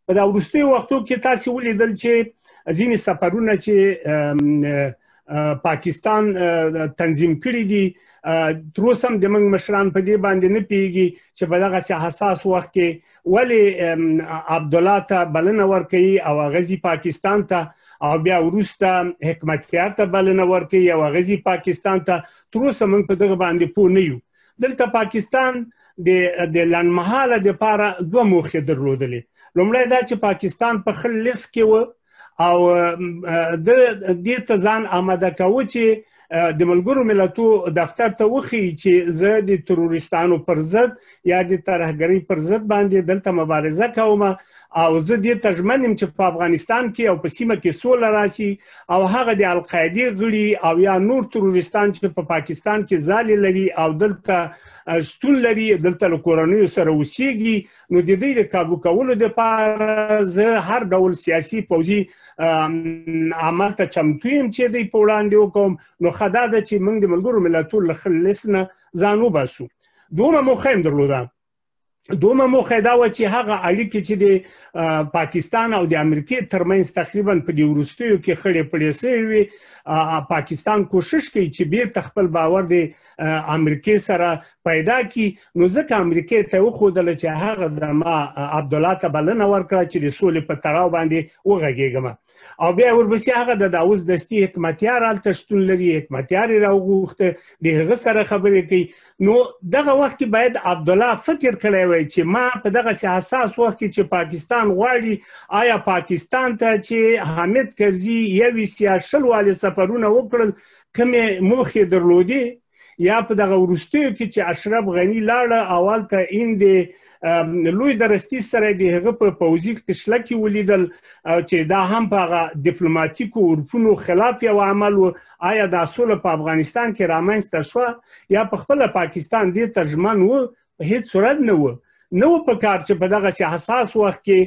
په دا وروستیو وختو کې تاسې ولیدل چې ځینې سفرونه چې پاکستان تنظیم کړي دي تر اوسه هم زموږ مشران په دې باندې نه پوهېږي چې په دغسې حساس وخت کې ولې عبدالله ته بلنه ورکوي او هغه ځي پاکستان ته او بیا وروسته حکمتیار ته بلنه ورکوي او هغه ځي پاکستان ته. تر اوسه موږ په دغه باندې پوه نه یو. دلته پاکستان د لنډمهاله دپاره دوه موخې درلودلې. لومړی دا چې پاکستان په خپل لیست کې و او د دې ته ځان آماده کوو چې د ملګرو ملتونو دفتر ته وښیي چې زه د تروریستانو پر ضد یا د ترهګرۍ پر ضد باندې دلته مبارزه کوم او زه دې ته ژمن یم چې په افغانستان کې او په سیمه کې سوله راسي او هغه د القاعدې غړي او یا نور تروریستان چې په پاکستان کې ځالې لري او دلته شتون لري دلته له کورنیو سره اوسېږي نو د دې د کابو کولو دپاره زه هر ډول سیاسي پوځي عمل ته چمتو یم چې دوی په وړاندې وکړم. نو ښه دا ده چې موږ د ملګرو ملتونو له خپل لیست نه ځان وباسو. دومره موخه یې درلوده. دومره موخه دا وه چې هغه اړیکې چې د پاکستان او د امریکې ترمنځ تقریبا په دې وروستیو کې خړې پړې سوې وي. پاکستان کوشش کوي چې بیرته خپل باور د امریکې سره پیدا کړي. نو ځکه امریکې ته وښودله چې هغه د ما عبدالله ته بلنه ورکړه چې د سولې په تړاو باندې وغږېږم او بیا ورپسې هغه د داوود دستي حکمتیار هلته شتون لري. حکمتیار یې راوغوښته د هغه سره خبرې کوي. نو دغه وخت کې باید عبدالله فکر کړی وای چې ما په دغسې حساس وخت کې چې پاکستان غواړي آیا پاکستان ته چې حامد کرزي یویس یا شل والې سفرونه وکړل کومې موخې درلودې یا په دغه وروستیو کې چې اشرف غني لاړه او هلته این لوی درستی سره د هغه په پوځي قشله کې ولیدل چې دا هم په هغه ډیپلوماتیکو عرفونو خلاف یو عمل و. آیا دا سوله په افغانستان کې رامنځته شوه یا په خپله پاکستان دې ته ژمن و؟ په هیڅ صورت نه و. نه و په کار چې په دغسې حساس وخت کې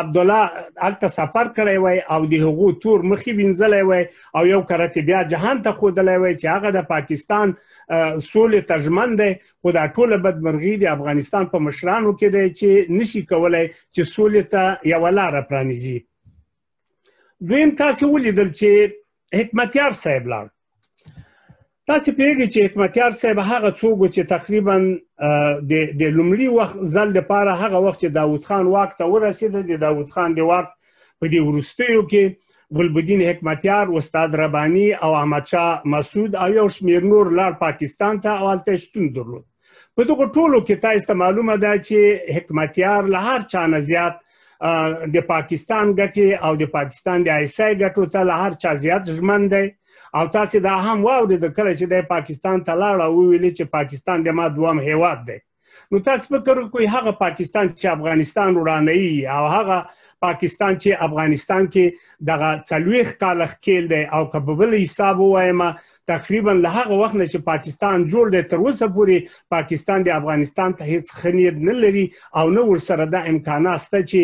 عبدالله هلته سفر کړی وای او د هغو تور مخې وینځلی وای او یو کرته بیا جهان ته ښودلی وای چې هغه د پاکستان سولې ته ژمن دی. خو دا ټوله بدمرغي د افغانستان په مشرانو کې دی چې نشي کولی چې سولې ته یوه لاره پرانیزي. دویم تاسې ولیدل چې حکمتیار صاحب لاړ. تاسې پوهېږئ چې حکمتیار صاحب هغه څوک و چې تقریبا د لومړي وخت ځل دپاره هغه وخت چې داود خان واک ته ورسېده د داود خان د واک په دې وروستیو کې ګلبدین حکمتیار، استاد رباني او احمدشاه مسعود او یو شمېر نور لاړ پاکستان ته او هلته شتون درلود. په دغو ټولو کې تاسو ته معلومه ده چې حکمتیار له هر چا نه زیات د پاکستان ګټې او د پاکستان د آیسای ګټو ته له هر چا زیات ژمن دی. او تاسې دا هم واورېده کله چې دی پاکستان ته لاړ او وویلې چې پاکستان د ما دوم هیواد دی. نو تاسې فکر وکړئ هغه پاکستان چې افغانستان ورانوي او هغه پاکستان چې افغانستان کې دغه 40 کاله ښکېل دی او که په بل حساب ووایم تقریبا له هغه وخت نه چې پاکستان جوړ دی تر اوسه پورې پاکستان د افغانستان ته هیڅ ښه نیت نه لري او نه ورسره دا امکانات شته چې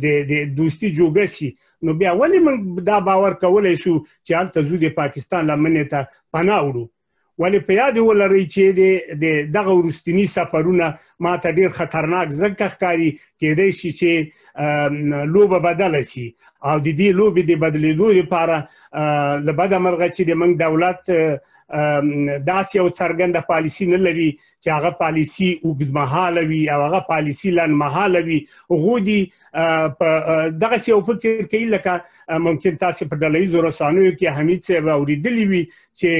د دوستي جوګه سي. نو بیا ولې موږ دا باور کولی شو چې هلته ځو د پاکستان لمنې ته پناه وړو؟ ولې په یاد ولرئ چې د دغه وروستني سفرونه ما ته ډېر خطرناک ځکه ښکاري کېدی شي چې لوبه بدله سي او د دې لوبې د بدلېدو لپاره له بده مرغه چې د موږ دولت داسې یو څرګنده پالیسي نه لري چې هغه پالیسي اوږدمهاله وي او هغه پالیسي لنډمهاله وي. هغوی دي په دغسې یو فکر کوي لکه ممکن تاسې په ډله ییزو رسنیو کې حمید صاحب اورېدلي وي چې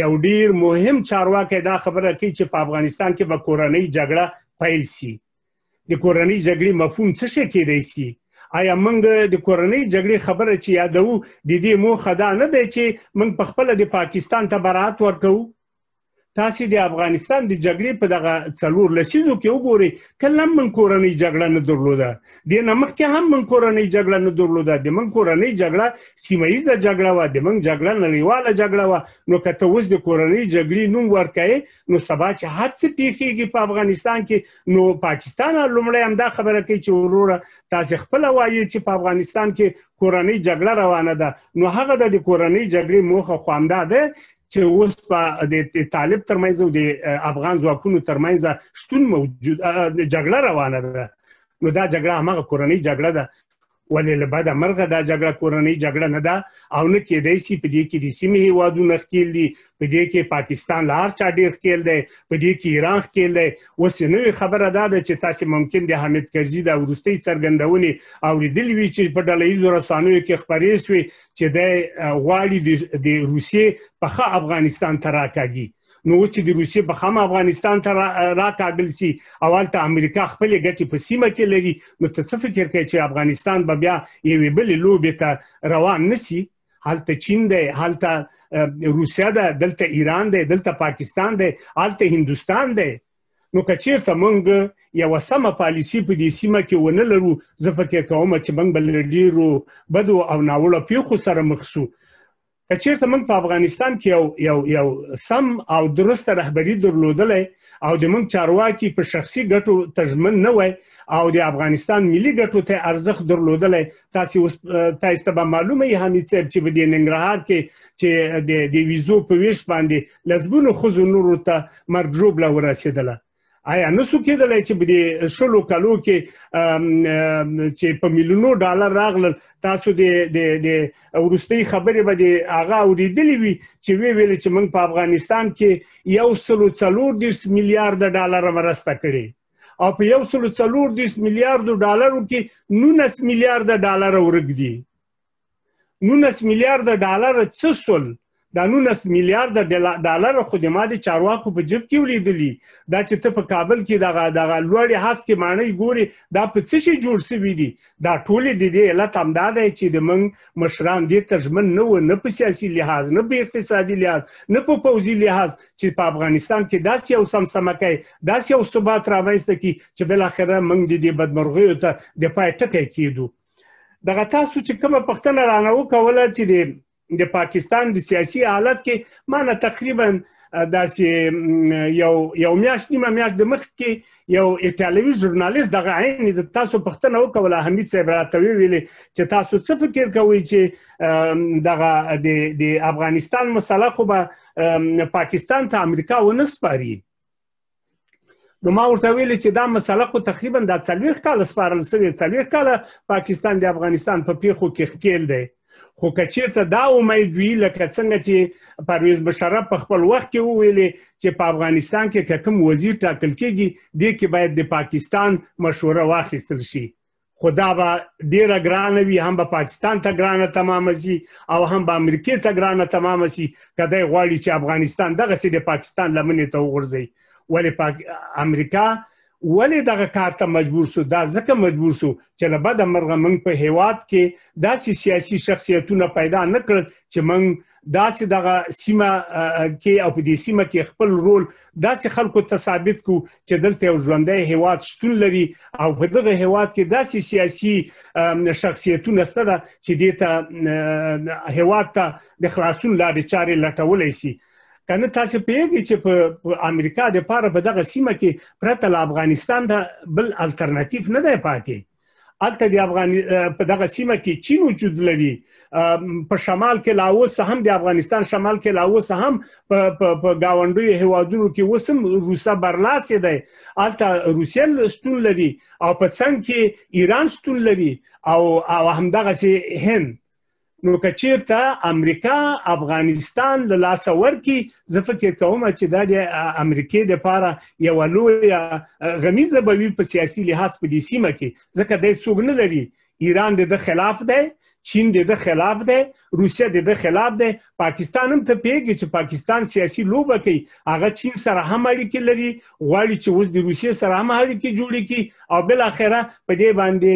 یو ډېر مهم چارواکی دا خبره کوي چې په افغانستان کې به کورنۍ جګړه پیل سي. د کورنۍ جګړې مفهوم څه شی کېدی سي؟ آیا موږ د کورنۍ جګړې خبره چې یادوو د دې موخه دا نه دی چې موږ په خپله د پاکستان ته براعت ورکوو؟ تاسې د افغانستان د جګړې په دغه 4 لسیزو کې وګورئ کله هم موږ کورنۍ جګړه نه درلوده. دې نه مخکې هم موږ کورنۍ جګړه نه درلوده. د موږ کورنۍ جګړه سیمه ییزه جګړه وه، د موږ جګړه نړیواله جګړه وه. نو که ته اوس د کورنۍ جګړې نوم ورکوې نو سبا چې هر څه پیښیږي په افغانستان کې نو پاکستان لومړی همدا خبره کوي چې وروره تاسې خپله وایي چې په افغانستان کې کورنۍ جګړه روانه ده. نو هغه د کورنۍ جګړې موخه خو همدا ده چې اوس په د طالب ترمنځ او د افغان ځواکونو ترمنځ شتون موجود جګړه روانه ده. نو دا جګړه همغه کورنۍ جګړه ده، ولې له بده مرغه دا جګړه کورنۍ جګړه نه ده او نه کېدای شي په دې کې د سیمې هېوادونه ښکېل دي، په دې کې پاکستان له هر چا ډېر ښکېل دی، په دې کې ایران ښکېل دی. اوس نوې خبره دا ده چې تاسې ممکن د حامد کرزي د وروستۍ څرګندونې اورېدلې وي چې په ډله ییزو رسنیو کې خپرې شوې چې دی غواړي د روسیې پخه افغانستان ته راکاږي. نو چې د روسیې په خام افغانستان ته راکاږل شي او هلته امریکا خپلې ګټې په سیمه کې لري، نو ته څه فکر کوې چې افغانستان به بیا یوې بلې لوبې ته روان نه شي؟ هلته چین دی، هلته روسیه ده، دلته ایران دی، دلته پاکستان دی، هلته هندوستان دی. نو که چېرته موږ یوه سمه پالیسي په دې سیمه کې ونه لرو، زه فکر کوم چې موږ به له ډېرو بدو او ناوړه پیښو سره مخ شو. که چېرته موږ په افغانستان کې یو سم او درسته رهبري درلودلی او د موږ چارواکي په شخصي ګټو تضمن نه وای او د افغانستان ملي ګټو ته ارزښت درلودلی، تاسو ته به معلومه وي حمید صاحب چې په دې ننګرهار کې چې د ویزو په ویش باندې لسګونو ښځو نورو ته مرګ ژوبله ورسېدله. آیا نسو کېدلی چې په دې شلو کالو کې چې په میلیونو ډالر راغلل، تاسو د وروستۍ خبرې به د هغه اورېدلې وي چې ویلې چې موږ په افغانستان کې 140 میلیارده ډالر مرسته کړې او په 140 میلیارده ډالرو کې 19 میلیارده ډالر ورک دي. 19 میلیارده ډالر څه سول؟ دا 19 میلیارده ډالر خو د ما د چارواکو په جیب کې ولیدلي. دا چې ته په کابل کې دغه لوړې هسکې ماڼۍ ګورې، دا په څه شي جوړ شوي دي؟ دا ټولې د دې علت همدا دی چې د موږ مشران دې ته ژمن نه وو، نه په سیاسي لحاظ، نه په اقتصادي لحاظ، نه په پوځي لحاظ، چې په افغانستان کې داسې یو سمسمه کوي، داسې یو ثبات رامنځته کړي چې بالاخره موږ د دې بدمرغیو ته د پای ټکی کېدو. دغه تاسو چې کومه پوښتنه رانه وکوله چې د پاکستان د سیاسي حالت کې ما نه تقریبا داسې یو میاشت نیمه میاشت د مخکې یو ایټالوي ژورنالیست دغه عین د تاسو پوښتنه وکوله، حمید صاحب راته وویلې چې تاسو څه فکر کوئ چې دغه د افغانستان مسله خو به پاکستان ته امریکا ونه سپاري؟ نو ما ورته ویلې چې دا مسله خو تقریبا دا 40 کاله سپارل شوې، 40 کاله پاکستان د افغانستان په پیښو کې ښکېل دی. خو که چېرته دا امید وي لکه څنګه چې پرویز مشرف په خپل وخت کې وویلې چې په افغانستان کې که کوم وزیر ټاکل کېږي دې کې باید د پاکستان مشوره واخیستل شي، خو دا به ډېره ګرانه وي، هم به پاکستان ته ګرانه تمامه شي او هم به امریکې ته ګرانه تمامه شي که دی غواړي چې افغانستان دغسې د پاکستان لمنې ته وغورځوي. ولې امریکا ولې دغه کار ته مجبور شو؟ دا ځکه مجبور شو چې له بده مرغه موږ په هیواد کې داسې سیاسي شخصیتونه پیدا نه کړل چې موږ داسې دغه سیمه کې او په دې سیمه کې خپل رول داسې خلکو ته ثابت کړو چې دلته یو ژوندی هیواد شتون لري او په دغه هیواد کې داسې سیاسي شخصیتونه شته ده چې دې ته هیواد ته د خلاصون لارې چارې لټولی شي. کنه تاسو پیږئ چې په امریکا د پاره په دغه سیمه کې پرته له افغانستان د بل الټرناتیو نه دی پاتې. هلته د په دغه سیمه کې چین وجود لري، په شمال کې لا اوس هم د افغانستان شمال کې لا اوس هم په ګاونډیو هیوادونو کې اوس هم روسیه برلاسې دی، هلته روسیه شتون لري او په څنګ کې ایران شتون لري او همدغسې هند. نو که چېرته امریکا افغانستان له لاسه ورکړي، زه فکر کوم چې دا د امریکې دپاره یوه لویه غمیزه به وي په سیاسي لحاظ په دې سیمه کې، ځکه دی څوک نه لري. ایران د ده خلاف دی، چین د ده خلاف دی، روسیه د ده خلاف دی، پاکستان هم ته پیږي چې پاکستان سیاسي لوبه کوي، هغه چین سره هم اړیکې لري، غواړي چې اوس د روسیې سره هم اړیکې جوړې کړي او بالاخره په دې باندې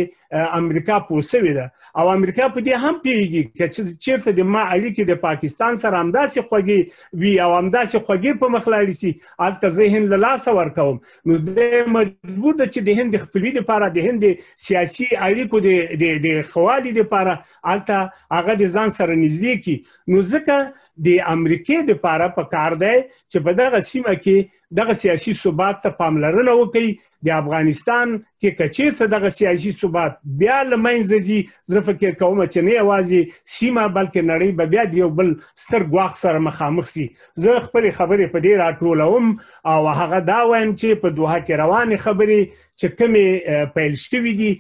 امریکا پوه شوې ده او امریکا په دې هم پیږي چې چېرته د ما اړیکې د پاکستان سره همداسې خوږې وي او همداسې خوږې په مخ لاړې شي، هلته زه هند له لاسه ورکوم. نو دی مجبور ده چې د هند د خپلوي دپاره د هند د سیاسي اړیکو د ښه والي دپاره هلته هغه د ځان سره نږدې کړي. نو ځکه د امریکې دپاره په کار دی چې په دغه سیمه کې دغه سیاسي ثبات ته پاملرنه وکړي، د افغانستان کې که چېرته دغه سیاسي ثبات بیا له منځه ځي زه فکر کوم چې نه یوازې سیمه بلکې نړۍ به بیا د یو بل ستر ګواښ سره مخامخ سي. زه خپلې خبرې په دې راټولوم او هغه دا وایم چې په دوحه کې روانې خبرې چې کومې پیل شوي دي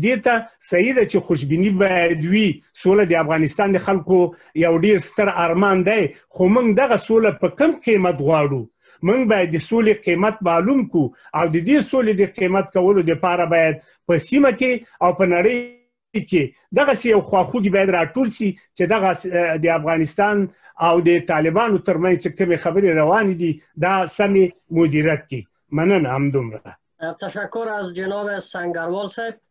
دې ته صحیح ده چې خوشبیني باید وي. سوله د افغانستان د خلکو یو ډېر ستر ارمان دی خو موږ دغه سوله په کم قیمت غواړو. موږ باید د سولې قیمت معلوم کو او د دې سولې د قیمت کولو دپاره باید په سیمه کې او په نړۍ کې دغسې یو خواخوږي باید راټول سي چې دغه د افغانستان او د طالبانو ترمنځ چې کومې خبرې روانې دي دا سمې مدیریت کړي. مننه همدومره. تشکر از جناب سنگروال صاحب.